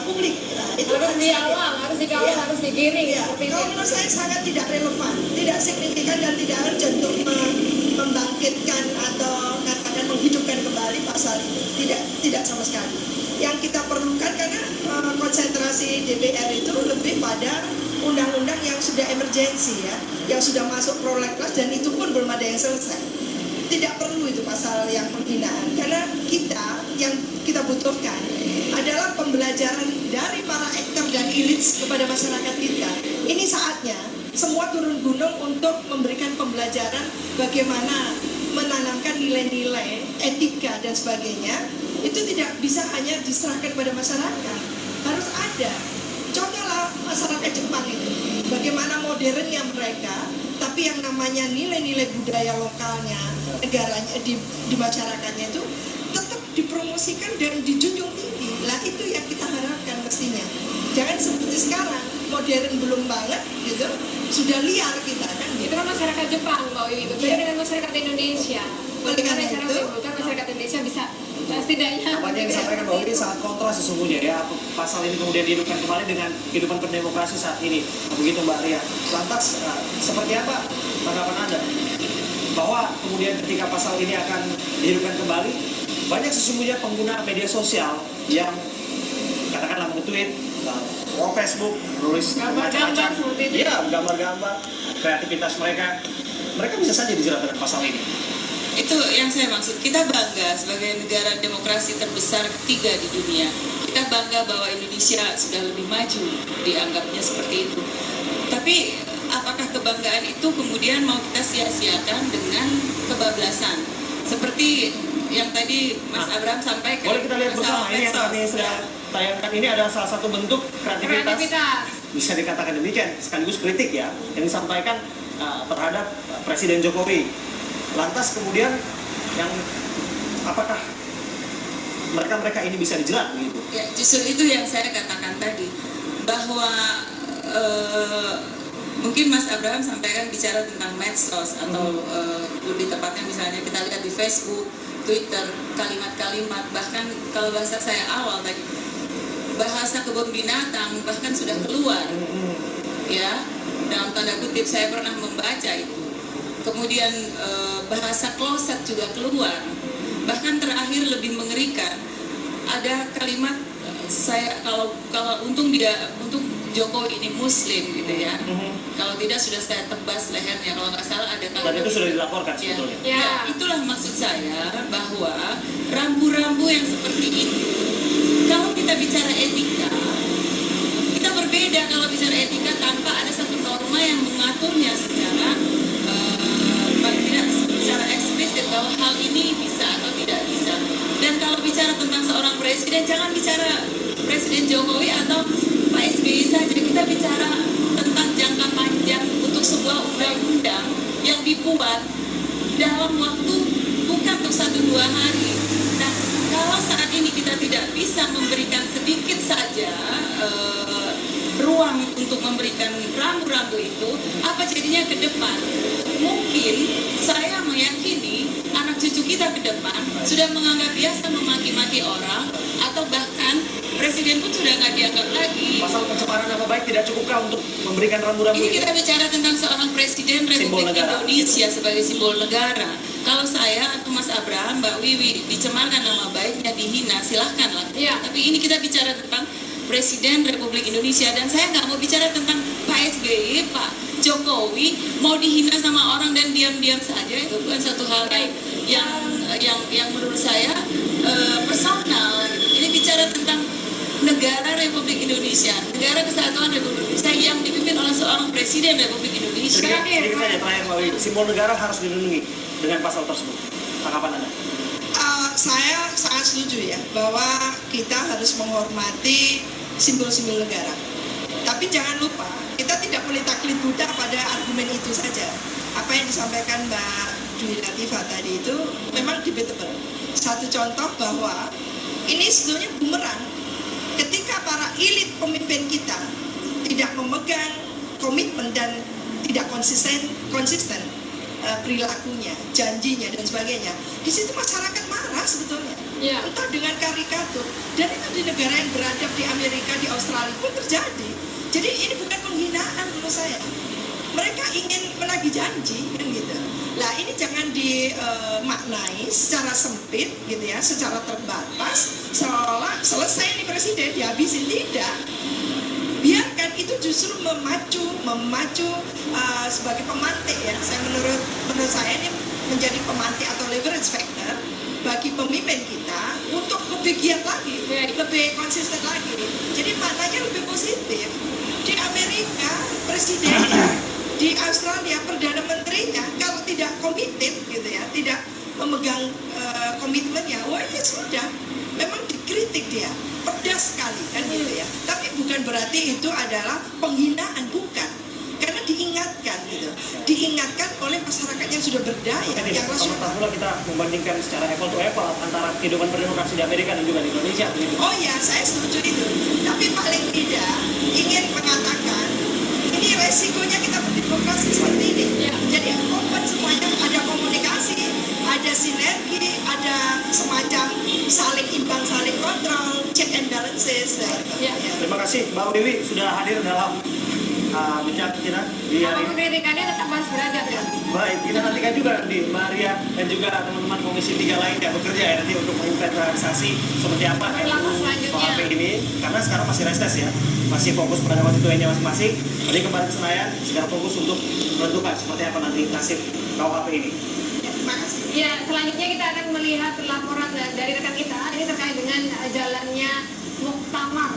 publik. Nah, itu harus dikawal, harus digiring. Ya. Kalau menurut saya sangat tidak relevan, tidak signifikan dan tidak urgent untuk membangkitkan atau katakan menghidupkan kembali pasal itu. Tidak sama sekali. Yang kita perlukan karena konsentrasi DPR itu lebih pada undang-undang yang sudah emergensi ya, yang sudah masuk prolegnas dan itu pun belum ada yang selesai. Tidak perlu itu pasal yang penghinaan karena yang kita butuhkan adalah pembelajaran dari para aktor dan elit kepada masyarakat kita. Ini saatnya semua turun gunung untuk memberikan pembelajaran bagaimana menanamkan nilai-nilai etika dan sebagainya. Itu tidak bisa hanya diserahkan pada masyarakat, harus ada. Contohlah masyarakat Jepang itu, bagaimana modernnya mereka, tapi yang namanya nilai-nilai budaya lokalnya, negaranya, di masyarakatnya itu tetap dipromosikan dan dijunjung tinggi. Lah itu yang kita harapkan mestinya. Jangan seperti sekarang, modern belum banget gitu, sudah liar kita kan gitu. Itu kan masyarakat Jepang, Mbak Wiwi, berbeda dengan masyarakat Indonesia. Oleh karena itu, masyarakat Indonesia bisa setidaknya. Apa yang disampaikan Mbak Wiwi sangat kontras sesungguhnya ya, pasal ini kemudian dihidupkan kembali dengan kehidupan berdemokrasi saat ini. Begitu Mbak Ria. Lantas seperti apa tanggapan Anda? Bahwa kemudian ketika pasal ini akan dihidupkan kembali, banyak sesungguhnya pengguna media sosial yang katakanlah nge-tweet, Facebook, nulis macam-macam, iya gambar-gambar, kreativitas mereka bisa saja dijerat dengan pasal ini. Itu yang saya maksud, kita bangga sebagai negara demokrasi terbesar ketiga di dunia. Kita bangga bahwa Indonesia sudah lebih maju, dianggapnya seperti itu. Tapi apakah kebanggaan itu kemudian mau kita sia-siakan dengan kebablasan? Seperti yang tadi Mas Abraham sampaikan. Boleh kita lihat bersama, ini yang kami sedang tayangkan ini adalah salah satu bentuk kreativitas. Bisa dikatakan demikian, sekaligus kritik ya, yang disampaikan terhadap Presiden Jokowi. Lantas kemudian yang apakah mereka ini bisa dijerat begitu? Ya, justru itu yang saya katakan tadi, bahwa mungkin Mas Abraham sampaikan bicara tentang medsos atau lebih tepatnya misalnya kita lihat di Facebook, Twitter, kalimat-kalimat, bahkan kalau bahasa saya awal tadi, bahasa kebun binatang bahkan sudah keluar, ya, dalam tanda kutip saya pernah membaca itu. Kemudian bahasa kloset juga keluar. Bahkan terakhir lebih mengerikan, ada kalimat saya kalau untung Jokowi ini Muslim gitu ya. Kalau tidak sudah saya tebas lehernya. Kalau nggak salah ada kalimat. Dan itu sudah dilaporkan sebetulnya. Ya, itulah maksud saya bahwa rambu-rambu yang seperti itu. Kalau kita bicara etika, kita berbeda kalau bicara etika tanpa ada satu norma yang mengaturnya secara secara eksplisit bahwa hal ini bisa atau tidak bisa. Dan kalau bicara tentang seorang presiden, jangan bicara Presiden Jokowi atau Pak SBY saja. Kita bicara tentang jangka panjang untuk sebuah undang-undang yang dibuat dalam waktu bukan untuk 1-2 hari. Nah, kalau saat ini kita tidak bisa memberikan sedikit saja ruang untuk memberikan rambu-rambu itu, apa jadinya ke depan? Mungkin saya meyakini anak cucu kita ke depan sudah menganggap biasa memaki-maki orang, atau bahkan presiden pun sudah nggak dianggap lagi. Pasal pencemaran nama baik tidak cukupkah untuk memberikan rambu-rambu ini itu? Kita bicara tentang seorang presiden Republik Indonesia sebagai simbol negara. Kalau saya atau Mas Abraham, Mbak Wiwi dicemarkan nama baiknya, dihina, silahkanlah. Ya. Tapi ini kita bicara tentang Presiden Republik Indonesia, dan saya nggak mau bicara tentang Pak SBY, Pak Jokowi mau dihina sama orang dan diam-diam saja. Itu bukan satu hal yang menurut saya personal. Ini bicara tentang negara Republik Indonesia, negara kesatuan Republik Indonesia yang dipimpin oleh seorang Presiden Republik Indonesia. Sedikit saja terakhir Mbak Wiwi, simbol negara harus dilindungi dengan pasal tersebut. Tanggapan Anda? Saya sangat setuju ya bahwa kita harus menghormati simbol-simbol negara. Tapi jangan lupa, kita tidak boleh taklid buta pada argumen itu saja. Apa yang disampaikan Mbak Dwi Latifah tadi itu memang debatable. Satu contoh bahwa ini sebetulnya bumerang. Ketika para elit pemimpin kita tidak memegang komitmen dan tidak konsisten perilakunya, janjinya dan sebagainya, di situ masyarakat marah. benar sebetulnya. Ya. Entah dengan karikatur. Dan itu di negara yang beradab di Amerika, di Australia pun terjadi. Jadi ini bukan penghinaan menurut saya. Mereka ingin menagih janji kan gitu. Lah ini jangan dimaknai secara sempit gitu ya, secara terbatas, seolah selesai nih presiden dihabisin, tidak. Biarkan itu justru memacu sebagai pemantik ya. Menurut saya ini menjadi pemantik atau leverage factor bagi pemimpin kita untuk lebih giat lagi, lebih konsisten lagi. Jadi maknanya lebih positif. Di Amerika presidennya, di Australia perdana menterinya kalau tidak komited gitu ya, tidak memegang komitmennya, wah ya sudah, memang dikritik dia, pedas sekali kan gitu ya. Tapi bukan berarti itu adalah penghinaan, bukan. Karena diingatkan gitu, diingatkan oleh masyarakat yang sudah berdaya, yang rasional. Sama kita membandingkan secara apple to apple antara kehidupan berdemokrasi di Amerika dan juga di Indonesia begitu. Oh ya, saya setuju itu. Tapi paling tidak ingin mengatakan ini resikonya kita berdemokrasi seperti ini. Ya. Jadi open semuanya, ada komunikasi, ada sinergi, ada semacam saling imbang, saling kontrol, check and balances. Ya. Terima kasih Mbak Wiwi sudah hadir dalam bincang kita di hari Apapun ini. kritikannya tetap harus beradab ya. Baik, kita nantikan juga di Maria dan juga teman-teman Komisi 3 lain yang bekerja ya nanti untuk mengimplementasi seperti apa Langkah selanjutnya. KUHP ini, karena sekarang masih reses ya, masih fokus pada konstituennya masing-masing. Tadi kemarin Senayan sekarang fokus untuk menentukan seperti apa nanti nasib KUHP ini. Terima kasih. Ya, selanjutnya kita akan melihat laporan dari rekan kita ini terkait dengan jalannya muktamar